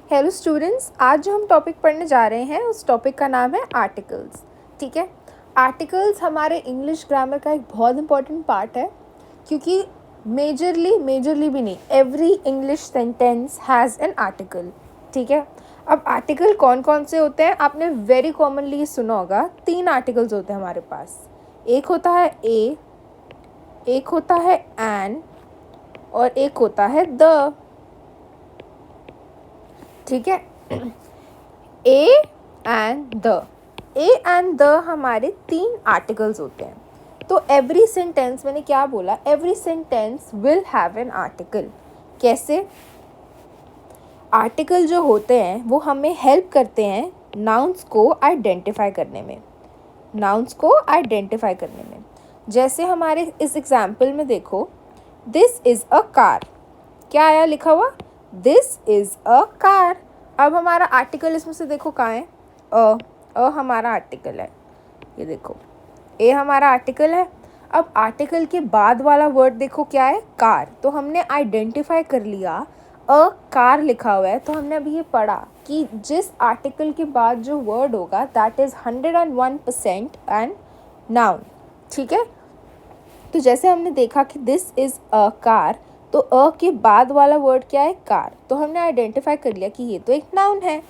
Hello students, आज जो हम टॉपिक पढ़ने जा रहे हैं उस टॉपिक का नाम है आर्टिकल्स। ठीक है, आर्टिकल्स हमारे इंग्लिश ग्रामर का एक बहुत इंपॉर्टेंट पार्ट है, क्योंकि मेजरली भी नहीं, every English sentence has an article. ठीक है, अब आर्टिकल कौन कौन से होते हैं आपने वेरी कॉमनली सुना होगा। 3 आर्टिकल्स होते हैं हमारे पास। एक होता है ए, एक होता है एन और एक होता है द। ठीक है, ए एंड द हमारे 3 आर्टिकल्स होते हैं। तो एवरी सेंटेंस, मैंने क्या बोला, every sentence will have an article. कैसे? आर्टिकल जो होते हैं वो हमें हेल्प करते हैं नाउन्स को आइडेंटिफाई करने में, जैसे हमारे इस एग्जाम्पल में देखो, दिस इज़ अ कार। क्या आया लिखा हुआ? This is a car. अब हमारा आर्टिकल इसमें से देखो कहाँ है? अ हमारा आर्टिकल है, ये देखो, ए हमारा आर्टिकल है। अब आर्टिकल के बाद वाला वर्ड देखो क्या है? कार। तो हमने आइडेंटिफाई कर लिया, अ कार लिखा हुआ है, तो हमने अभी ये पढ़ा कि जिस आर्टिकल के बाद जो वर्ड होगा दैट इज़ 101% एन नाउन। ठीक है, तो जैसे हमने देखा कि दिस इज़ अ कार, तो अ के बाद वाला वर्ड क्या है? कार। तो हमने आइडेंटिफाई कर लिया कि ये तो एक नाउन है।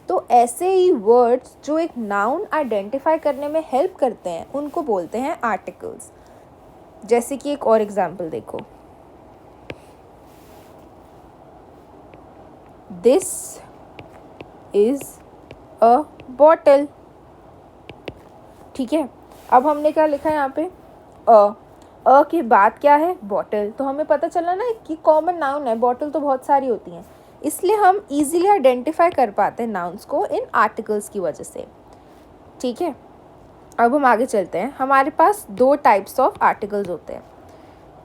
तो ऐसे ही वर्ड्स जो एक नाउन आइडेंटिफाई करने में हेल्प करते हैं उनको बोलते हैं आर्टिकल्स। जैसे कि एक और एग्जांपल देखो, दिस इज़ अ बॉटल। ठीक है, अब हमने क्या लिखा है यहाँ पे? अ के बाद क्या है? बॉटल। तो हमें पता चला ना कि कॉमन नाउन है, बॉटल तो बहुत सारी होती हैं, इसलिए हम इजीली आइडेंटिफाई कर पाते हैं नाउन्स को इन आर्टिकल्स की वजह से। ठीक है, अब हम आगे चलते हैं। हमारे पास 2 टाइप्स ऑफ आर्टिकल्स होते हैं,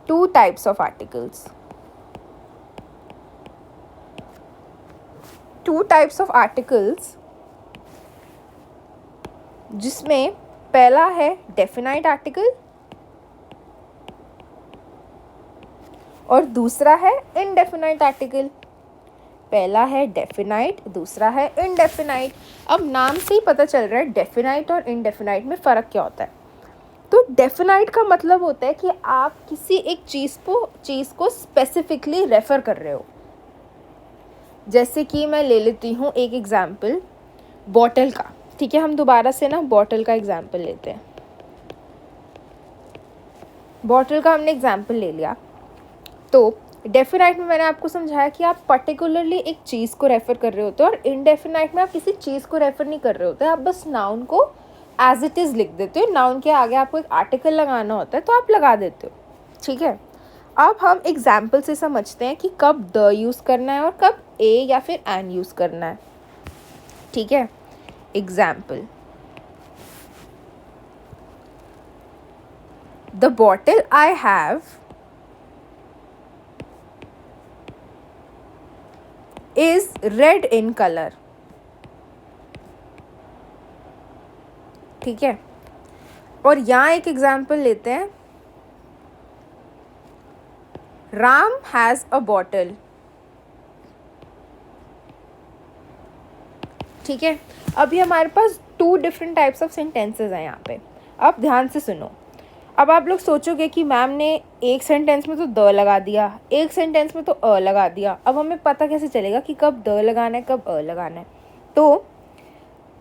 2 types of articles. 2 types of articles, जिसमें पहला है डेफिनाइट आर्टिकल और दूसरा है इनडेफिनाइट आर्टिकल। पहला है डेफिनाइट, दूसरा है इनडेफिनाइट। अब नाम से ही पता चल रहा है डेफिनाइट और इनडेफिनाइट में फ़र्क क्या होता है। तो डेफिनाइट का मतलब होता है कि आप किसी एक चीज़ को स्पेसिफिकली रेफ़र कर रहे हो। जैसे कि मैं ले लेती हूँ एक एग्जाम्पल बॉटल का। ठीक है, हम दोबारा से ना बॉटल का एग्जाम्पल लेते हैं। बॉटल का हमने एग्जाम्पल ले लिया, तो डेफिनाइट में मैंने आपको समझाया कि आप पर्टिकुलरली एक चीज़ को रेफ़र कर रहे होते हो, और इनडेफिनाइट में आप किसी चीज़ को रेफ़र नहीं कर रहे होते, आप बस नाउन को एज इट इज़ लिख देते हो। नाउन के आगे आपको एक आर्टिकल लगाना होता है तो आप लगा देते हो। ठीक है, अब हम एग्जाम्पल से समझते हैं कि कब द यूज़ करना है और कब ए या फिर एन यूज़ करना है। ठीक है, example, the bottle I have is red in color। ठीक है, और यहाँ एक एग्जाम्पल लेते हैं, राम हैज़ अ बॉटल। ठीक है, अभी हमारे पास 2 डिफरेंट टाइप्स ऑफ सेंटेंसेस हैं यहाँ पे। अब ध्यान से सुनो। अब आप लोग सोचोगे कि मैम ने एक सेंटेंस में तो द लगा दिया, एक सेंटेंस में तो अ लगा दिया, अब हमें पता कैसे चलेगा कि कब द लगाना है कब अ लगाना है? तो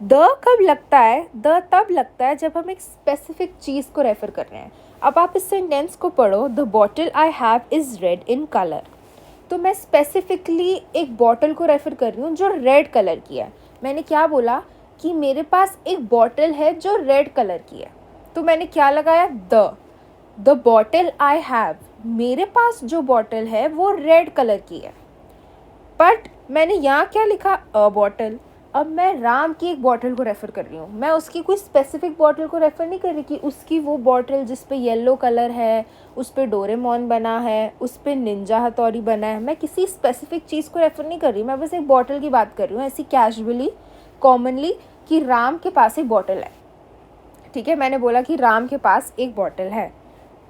द कब लगता है? द तब लगता है जब हम एक स्पेसिफिक चीज़ को रेफ़र कर रहे हैं। अब आप इस सेंटेंस को पढ़ो, the bottle I have is red in colour. तो मैं स्पेसिफिकली एक बॉटल को रेफ़र कर रही हूँ जो रेड कलर की है। मैंने क्या बोला कि मेरे पास एक बॉटल है जो रेड कलर की है, तो मैंने क्या लगाया? द बॉटल आई हैव, मेरे पास जो बॉटल है वो रेड कलर की है। बट मैंने यहाँ क्या लिखा? अ बॉटल। अब मैं राम की एक बॉटल को रेफ़र कर रही हूँ, मैं उसकी कोई स्पेसिफिक बॉटल को रेफ़र नहीं कर रही कि उसकी वो बॉटल जिस पे येलो कलर है, उस पे डोरेमोन बना है, उस पे निंजा हथौड़ी बना है। मैं किसी स्पेसिफिक चीज़ को रेफ़र नहीं कर रही, मैं बस एक बॉटल की बात कर रही हूँ ऐसी कैजुअली, कॉमनली, कि राम के पास एक बॉटल है। ठीक है, मैंने बोला कि राम के पास एक बॉटल है,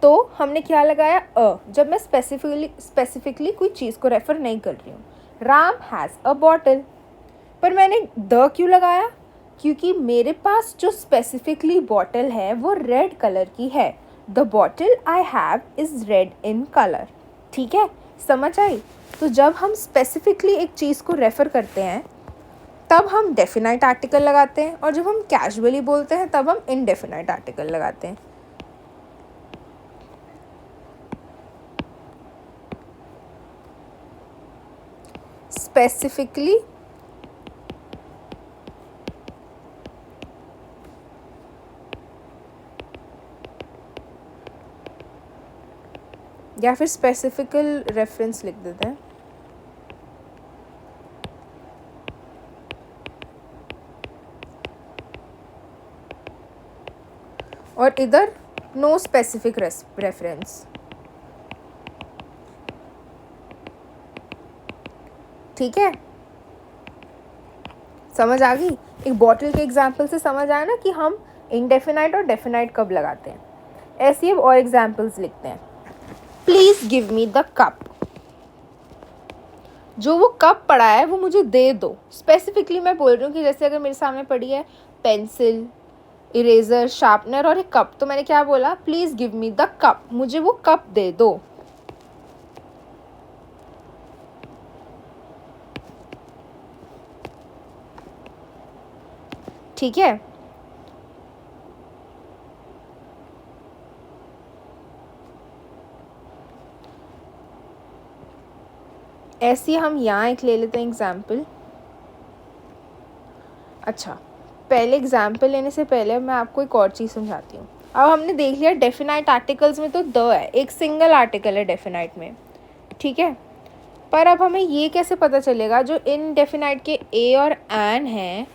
तो हमने क्या लगाया? अ, जब मैं स्पेसिफिकली कोई चीज़ को रेफ़र नहीं कर रही हूँ। Ram has a bottle. पर मैंने द क्यों लगाया? क्योंकि मेरे पास जो स्पेसिफिकली बॉटल है वो रेड कलर की है। The bottle I have is red in colour. ठीक है, समझ आई? तो जब हम स्पेसिफिकली एक चीज़ को रेफ़र करते हैं तब हम डेफिनाइट आर्टिकल लगाते हैं, और जब हम कैजुअली बोलते हैं तब हम इनडेफिनाइट आर्टिकल लगाते हैं। स्पेसिफिकली या फिर स्पेसिफिकल रेफरेंस लिख देते हैं। और इधर नो स्पेसिफिक रेफरेंस। ठीक है, समझ आ गई? एक बॉटल के एग्जाम्पल से समझ आया ना कि हम इनडेफिनाइट और डेफिनाइट कब लगाते हैं। ऐसे ही अब और एग्जाम्पल्स लिखते हैं। Please give me the cup. जो वो कप पड़ा है वो मुझे दे दो। स्पेसिफिकली मैं बोल रही हूँ कि जैसे अगर मेरे सामने पड़ी है पेंसिल, इरेज़र, शार्पनर और एक कप, तो मैंने क्या बोला? Please give me the cup, मुझे वो कप दे दो। ठीक है, ऐसे हम यहाँ एक ले लेते हैं एग्जाम्पल। अच्छा, पहले एग्जाम्पल लेने से पहले मैं आपको एक और चीज़ समझाती हूँ। अब हमने देख लिया डेफिनाइट आर्टिकल्स में तो द है, एक सिंगल आर्टिकल है डेफिनाइट में। ठीक है, पर अब हमें ये कैसे पता चलेगा जो इनडेफिनाइट के ए और एन हैं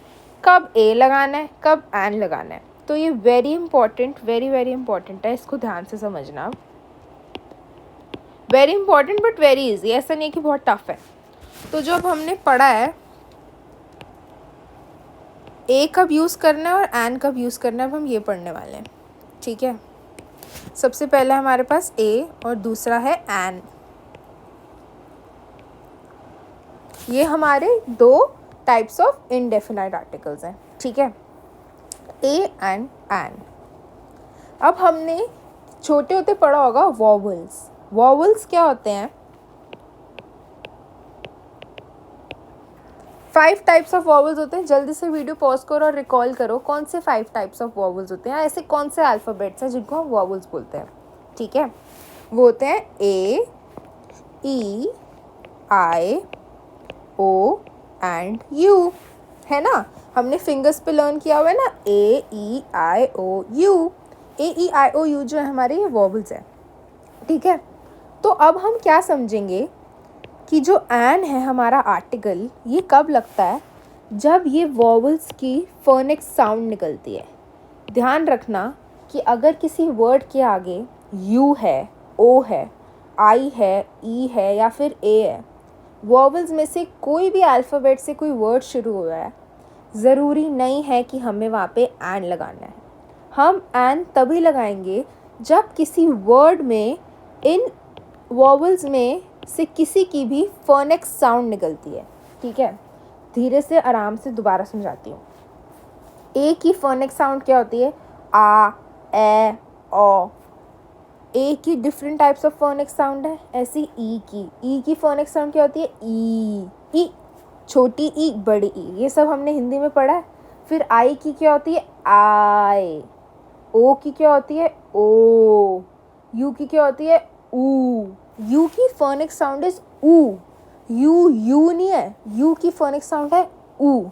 कब ए लगाना है कब एन लगाना है? तो ये very important, very very important है, इसको ध्यान से समझना। Very important but very easy, ऐसा नहीं कि बहुत टफ है। तो जो अब हमने पढ़ा है ए कब यूज़ करना है और एन कब यूज़ करना है, अब हम ये पढ़ने वाले हैं। ठीक है, सबसे पहले हमारे पास ए और दूसरा है एन। ये हमारे दो टाइप्स ऑफ इनडेफिनाइट आर्टिकल्स हैं। ठीक है, ए एंड एन। अब हमने छोटे होते पढ़ा होगा वॉवल्स। वॉवल्स क्या होते हैं? 5 टाइप्स ऑफ वॉवल्स होते हैं। जल्दी से वीडियो पॉज करो और रिकॉल करो कौन से 5 टाइप्स ऑफ वॉवल्स होते हैं, ऐसे कौन से अल्फ़ाबेट्स हैं जिनको हम वॉवल्स बोलते हैं। ठीक है, वो होते हैं ए, ई, आई, ओ एंड यू, है ना? हमने फिंगर्स पे लर्न किया हुआ है ना, ए, ई, आई, ओ, you. A, E, I, O, you जो है हमारे ये वॉवल्स हैं। ठीक है, तो अब हम क्या समझेंगे कि जो एन है हमारा आर्टिकल, ये कब लगता है? जब ये वॉवल्स की फोनिक साउंड निकलती है। ध्यान रखना कि अगर किसी वर्ड के आगे यू है, ओ है, आई है, ई है या फिर ए है, वॉवल्स में से कोई भी अल्फ़ाबेट से कोई वर्ड शुरू हो रहा है, ज़रूरी नहीं है कि हमें वहाँ पे एन लगाना है। हम एन तभी लगाएंगे जब किसी वर्ड में इन वॉवल्स में से किसी की भी फोनिक साउंड निकलती है। ठीक है, धीरे से आराम से दोबारा समझाती हूँ। ए की फोनिक साउंड क्या होती है? आ, ए, ओ। ए की different types of phonic sound है। ऐसी ई की फोनिक साउंड क्या होती है? ई, छोटी ई, बड़ी ई, ये सब हमने हिंदी में पढ़ा है। फिर आई की क्या होती है? आई। ओ की क्या होती है? ओ। यू की क्या होती है? ऊ। यू की फोनिक साउंड इज ऊ। यू नहीं है, यू की फोनिक साउंड है ऊ।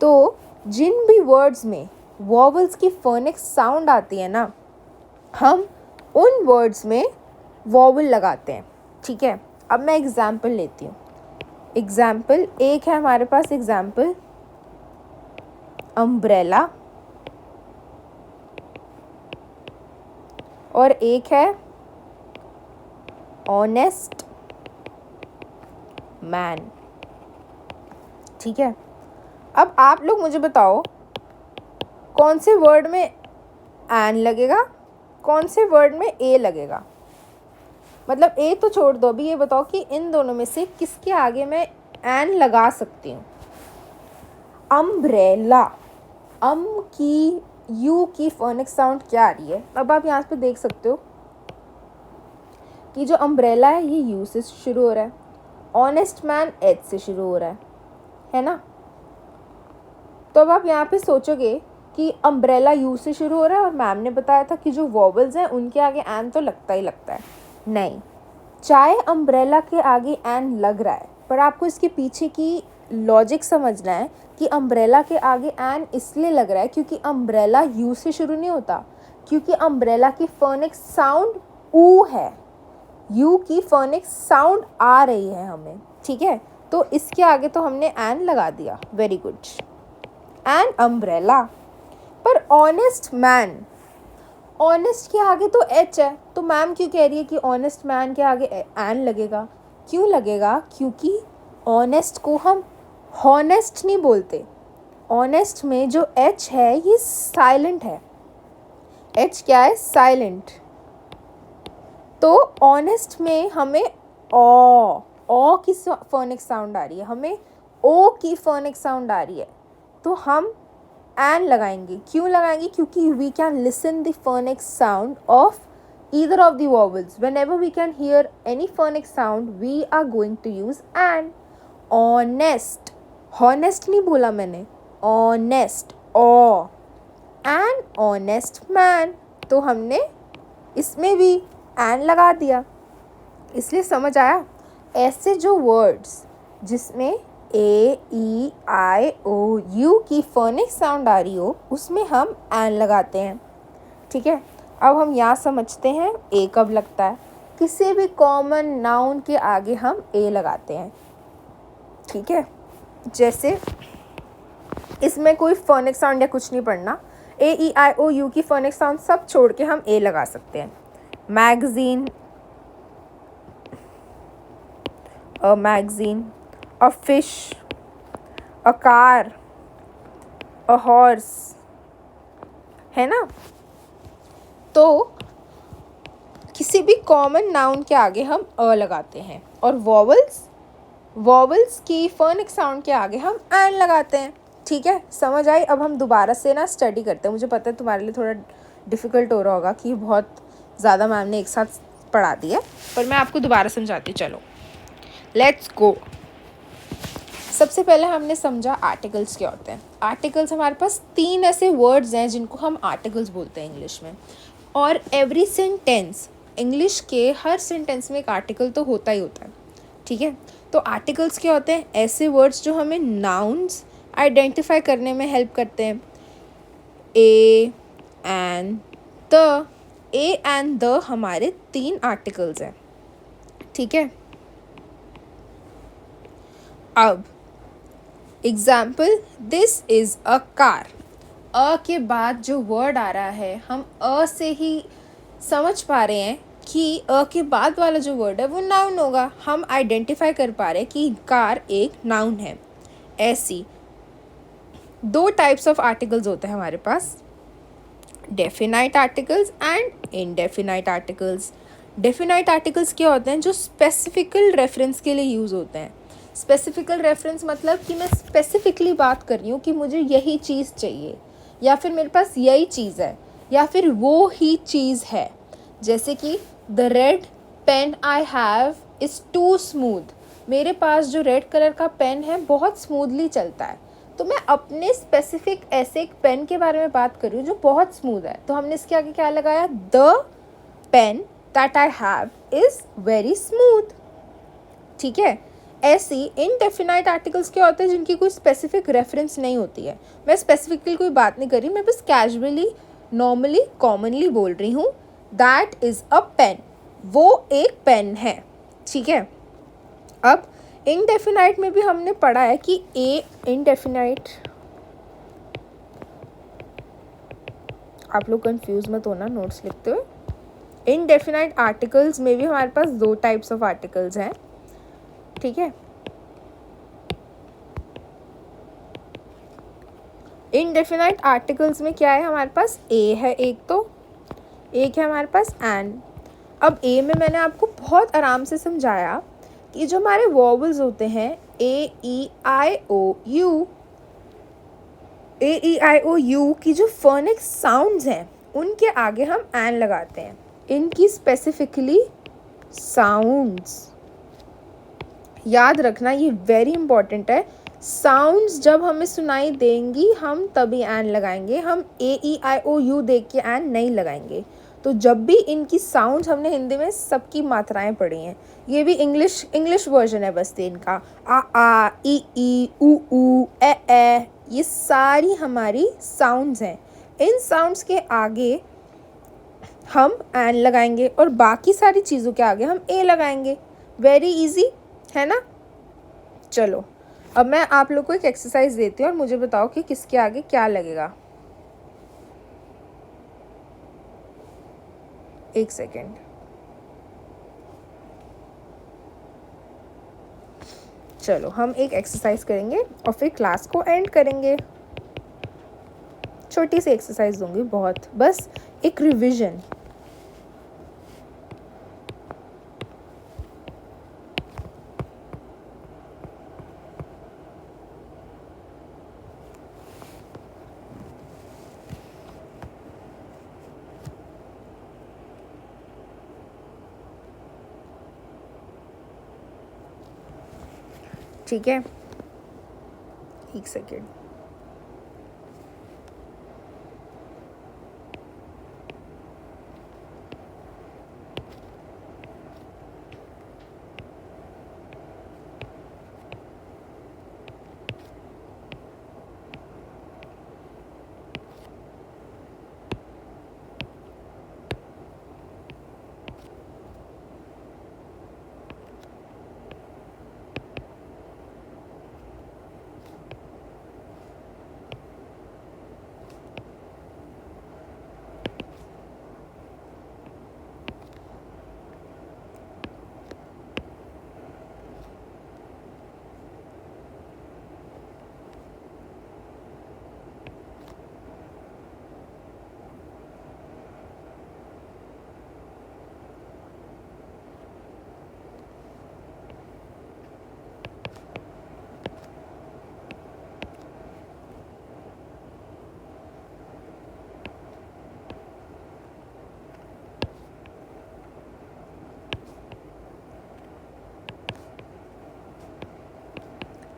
तो जिन भी वर्ड्स में वॉवल्स की फोनिक साउंड आती है ना, हम उन वर्ड्स में वॉवल लगाते हैं। ठीक है, अब मैं एग्जाम्पल लेती हूँ। एग्जाम्पल एक है हमारे पास, एग्जाम्पल अम्ब्रेला, और एक है ऑनेस्ट मैन। ठीक है, अब आप लोग मुझे बताओ कौन से वर्ड में एन लगेगा, कौन से वर्ड में ए लगेगा? मतलब ए तो छोड़ दो, अभी ये बताओ कि इन दोनों में से किसके आगे मैं एन लगा सकती हूँ? अम्ब्रेला, अम की यू की फोनिक साउंड क्या आ रही है? अब आप यहाँ पे देख सकते हो कि जो अम्ब्रेला है ये यू से शुरू हो रहा है, ऑनेस्ट मैन एच से शुरू हो रहा है ना? तो अब आप यहाँ पे सोचोगे कि अम्ब्रेला यू से शुरू हो रहा है और मैम ने बताया था कि जो वॉवल्स हैं उनके आगे एन तो लगता ही लगता है। नहीं, चाहे अम्ब्रेला के आगे एन लग रहा है, पर आपको इसके पीछे की लॉजिक समझना है कि अम्ब्रेला के आगे एन इसलिए लग रहा है क्योंकि अम्ब्रेला यू से शुरू नहीं होता, क्योंकि अम्ब्रेला की फोनिक साउंड ऊ है, यू की फोनिक साउंड आ रही है हमें, ठीक है? तो इसके आगे तो हमने एन लगा दिया, वेरी गुड, एन अम्ब्रेला। पर ऑनेस्ट मैन, ऑनेस्ट के आगे तो एच है, तो मैम क्यों कह रही है कि ऑनेस्ट मैन के आगे एन लगेगा? क्यों लगेगा? क्योंकि ऑनेस्ट को हम हॉनेस्ट नहीं बोलते, ऑनेस्ट में जो एच है ये साइलेंट है, एच क्या है? साइलेंट। तो ऑनेस्ट में हमें ओ की फोनिक साउंड आ रही है, हमें ओ की फोनिक साउंड आ रही है, तो हम एन लगाएंगे। क्यों लगाएंगे? क्योंकि we can listen the phonic sound of either of the vowels. Whenever we can hear any phonic sound, we are going to use an. Honest, honest नहीं बोला मैंने, honest, an honest man, तो हमने इसमें भी an लगा दिया, इसलिए समझ आया? ऐसे जो वर्ड्स जिसमें ए ई आई ओ यू की फोनिक साउंड आ रही हो उसमें हम एन लगाते हैं, ठीक है? अब हम यहाँ समझते हैं ए कब लगता है। किसी भी कॉमन नाउन के आगे हम ए लगाते हैं, ठीक है? जैसे इसमें कोई फोनिक साउंड या कुछ नहीं पढ़ना, ए ई आई ओ यू की फोनिक साउंड सब छोड़ के हम ए लगा सकते हैं। Magazine, a magazine, a fish, a car, a horse, है ना? तो किसी भी कॉमन नाउन के आगे हम अ लगाते हैं और वॉवल्स की फोनिक साउंड के आगे हम एन लगाते हैं, ठीक है? समझ आई? अब हम दोबारा से ना स्टडी करते हैं। मुझे पता है तुम्हारे लिए थोड़ा डिफ़िकल्ट हो रहा होगा कि बहुत ज़्यादा मैम ने एक साथ पढ़ा दिया, पर मैं आपको दोबारा समझाती हूँ। चलो लेट्स गो। सबसे पहले हमने समझा आर्टिकल्स क्या होते हैं। आर्टिकल्स, हमारे पास 3 ऐसे वर्ड्स हैं जिनको हम आर्टिकल्स बोलते हैं इंग्लिश में, और एवरी सेंटेंस, इंग्लिश के हर सेंटेंस में एक आर्टिकल तो होता ही होता है, ठीक है? तो आर्टिकल्स क्या होते हैं? ऐसे वर्ड्स जो हमें नाउन्स आइडेंटिफाई करने में हेल्प करते हैं। A and the, A and the हमारे 3 आर्टिकल्स हैं, ठीक है? अब example, this is a car. A के बाद जो वर्ड आ रहा है हम अ से ही समझ पा रहे हैं कि अ के बाद वाला जो वर्ड है वो नाउन होगा। हम आइडेंटिफाई कर पा रहे हैं कि कार एक नाउन है। ऐसी 2 टाइप्स ऑफ आर्टिकल्स होते हैं हमारे पास, definite articles and indefinite articles. Definite articles क्या होते हैं? जो स्पेसिफिकल रेफरेंस के लिए यूज़ होते हैं। स्पेसिफिकल रेफरेंस मतलब कि मैं स्पेसिफिकली बात कर रही हूँ कि मुझे यही चीज़ चाहिए, या फिर मेरे पास यही चीज़ है, या फिर वो ही चीज़ है। जैसे कि the red pen I have is too smooth, मेरे पास जो रेड कलर का पेन है बहुत स्मूथली चलता है। तो मैं अपने स्पेसिफिक ऐसे एक पेन के बारे में बात कर रही हूँ जो बहुत स्मूथ है, तो हमने इसके आगे क्या लगाया? The pen that I have is very smooth, ठीक है? ऐसी इनडेफिनाइट आर्टिकल्स क्या होते हैं? जिनकी कोई स्पेसिफिक रेफरेंस नहीं होती है। मैं स्पेसिफिकली कोई बात नहीं कर रही, मैं बस कैजुअली, नॉर्मली, कॉमनली बोल रही हूँ दैट इज़ अ पेन, वो एक पेन है, ठीक है? अब इनडेफिनाइट में भी हमने पढ़ा है कि ए इनडेफिनाइट, आप लोग कंफ्यूज मत होना नोट्स लिखते हुए। इनडेफिनाइट आर्टिकल्स में भी हमारे पास 2 टाइप्स ऑफ आर्टिकल्स हैं, ठीक है? इनडेफिनाइट आर्टिकल्स में क्या है? हमारे पास ए है एक है हमारे पास एन। अब ए में मैंने आपको बहुत आराम से समझाया कि जो हमारे वॉवल्स होते हैं ए ई आई ओ you, A E I O you की जो फोनिक साउंड्स हैं उनके आगे हम एन लगाते हैं, इनकी स्पेसिफिकली साउंड्स। याद रखना ये वेरी इंपॉर्टेंट है। साउंड्स जब हमें सुनाई देंगी हम तभी एन लगाएंगे, हम ए ई आई ओ यू देख के एन नहीं लगाएंगे। तो जब भी इनकी साउंड्स, हमने हिंदी में सबकी मात्राएं पढ़ी हैं, ये भी इंग्लिश वर्जन है बस इनका, आ ई ऊ ए, ये सारी हमारी साउंड्स हैं। इन साउंड्स के आगे हम एन लगाएंगे और बाकी सारी चीज़ों के आगे हम ए लगाएंगे। वेरी इजी है ना। चलो अब मैं आप लोग को एक एक्सरसाइज देती हूँ और मुझे बताओ कि किसके आगे क्या लगेगा। एक सेकेंड। चलो हम एक एक्सरसाइज करेंगे और फिर क्लास को एंड करेंगे। छोटी सी एक्सरसाइज दूंगी, बहुत, बस एक रिवीजन। ठीक है, एक सेकेंड।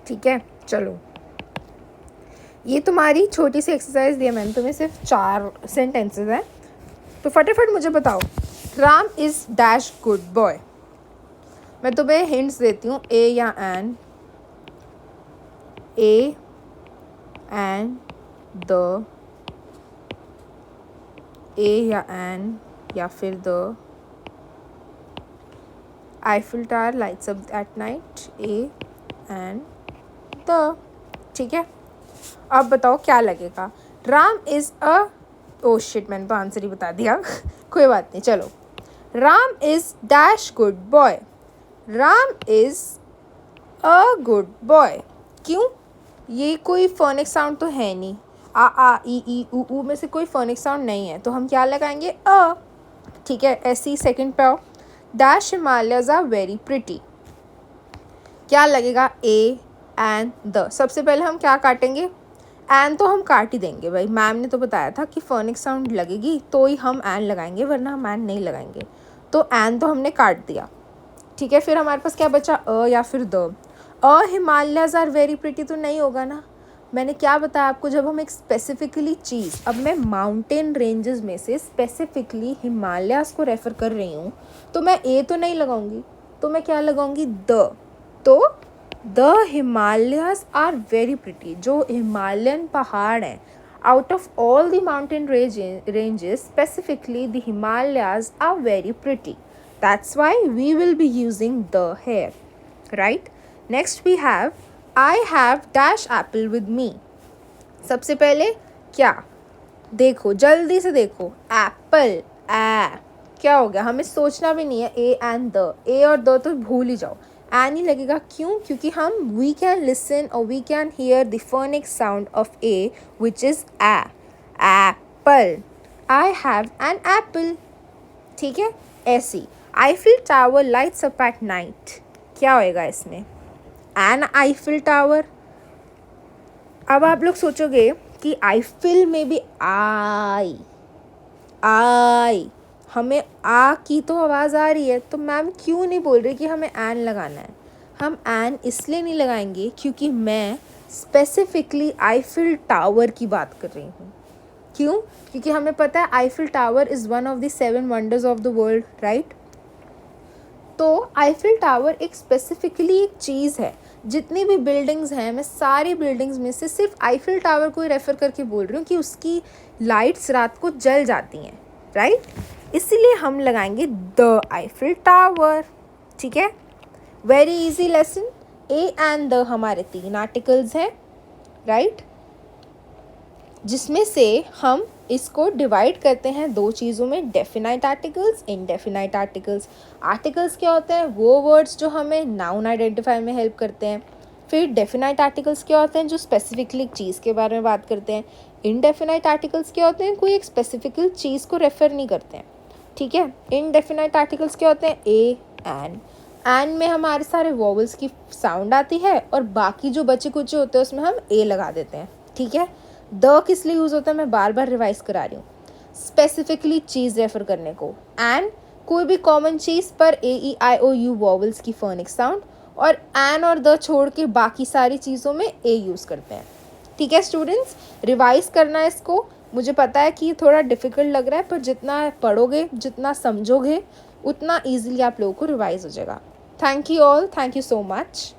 ठीक है, चलो ये तुम्हारी छोटी सी एक्सरसाइज दी है मैंने तुम्हें, सिर्फ 4 सेंटेंसेस हैं। तो फटाफट मुझे बताओ, Ram is dash good boy. मैं तुम्हें हिंट्स देती हूँ, ए या एन, ए एंड द, ए या एन या फिर the, Eiffel tower lights up at night, A and the. ठीक है, अब बताओ क्या लगेगा। Ram is a, oh shit मैंने तो आंसर ही बता दिया कोई बात नहीं, चलो। Ram is dash good boy. Ram is a good boy. क्यों? ये कोई फोनिक साउंड तो है नहीं, आ ई ऊ में से कोई फोनिक साउंड नहीं है, तो हम क्या लगाएंगे, अ। ठीक है, ऐसे ही सेकेंड पे आओ। Dash Himalayas are very pretty. क्या लगेगा, ए एंड द। सबसे पहले हम क्या काटेंगे, एन तो हम काट ही देंगे भाई, मैम ने तो बताया था कि फोनिक साउंड लगेगी तो ही हम एन लगाएंगे, वरना हम एन नहीं लगाएंगे। तो एन तो हमने काट दिया। ठीक है, फिर हमारे पास क्या बचा, अ या फिर the. A Himalayas are very pretty तो नहीं होगा ना। मैंने क्या बताया आपको, जब हम एक स्पेसिफिकली चीज़, अब मैं माउंटेन रेंजेस में से स्पेसिफिकली हिमालयाज़ को रेफ़र कर रही हूँ, तो मैं ए तो नहीं लगाऊंगी, तो मैं क्या लगाऊंगी, द। तो the Himalayas are very pretty, जो हिमालयन पहाड़ हैं, out of all the mountain ranges, specifically the Himalayas are very pretty. That's why we will be using the here, right? Next we have, I have dash apple with me. सबसे पहले क्या, देखो जल्दी से देखो, एप्पल, क्या हो गया, हमें सोचना भी नहीं है, ए एंड द, ए और द तो भूल ही जाओ, एन ही लगेगा। क्यों? क्योंकि हम वी कैन लिसन और we can hear the phonic sound of a which is apple. I have an apple. ठीक है, ऐसी। Eiffel tower lights up at night. क्या होएगा इसमें, एन आईफिल टावर। अब आप लोग सोचोगे कि आई फिल में भी आई हमें आ की तो आवाज़ आ रही है, तो मैम क्यों नहीं बोल रही कि हमें एन लगाना है? हम एन इसलिए नहीं लगाएंगे क्योंकि मैं स्पेसिफिकली आईफिल टावर की बात कर रही हूँ। क्यों? क्योंकि हमें पता है Eiffel tower is one of the 7 wonders of the world, right? तो आईफिल टावर एक स्पेसिफिकली एक चीज़ है। जितनी भी बिल्डिंग्स हैं, मैं सारी बिल्डिंग्स में से सिर्फ आईफिल टावर को ही रेफ़र करके बोल रही हूँ कि उसकी लाइट्स रात को जल जाती हैं, राइट? इसीलिए हम लगाएंगे द आईफिल टावर, ठीक है? Very easy lesson. A and the हमारे 3 आर्टिकल्स हैं, राइट? जिसमें से हम इसको डिवाइड करते हैं 2 चीज़ों में, definite articles, indefinite articles. Articles क्या होते हैं? वो वर्ड्स जो हमें नाउन आइडेंटिफाई में हेल्प करते हैं। फिर डेफिनाइट आर्टिकल्स क्या होते हैं? जो स्पेसिफिकली एक चीज़ के बारे में बात करते हैं। इनडेफिनाइट आर्टिकल्स क्या होते हैं? कोई एक स्पेसिफिकल चीज़ को रेफ़र नहीं करते हैं, ठीक है? इनडेफिनाइट आर्टिकल्स क्या होते हैं? ए, एन में हमारे सारे वॉवल्स की साउंड आती है और बाकी जो बचे कुचे होते हैं उसमें हम ए लगा देते हैं, ठीक है? द किस लिए यूज़ होता है? मैं बार बार रिवाइज करा रही हूँ, स्पेसिफिकली चीज़ रेफर करने को। एन कोई भी कॉमन चीज़ पर ए ई आई ओ यू वॉवल्स की फोनिक साउंड, और एन और द छोड़ के बाकी सारी चीज़ों में ए यूज़ करते हैं, ठीक है स्टूडेंट्स? रिवाइज करना है इसको। मुझे पता है कि थोड़ा डिफ़िकल्ट लग रहा है, पर जितना पढ़ोगे, जितना समझोगे, उतना ईजिली आप लोगों को रिवाइज हो जाएगा। Thank you all, thank you so much.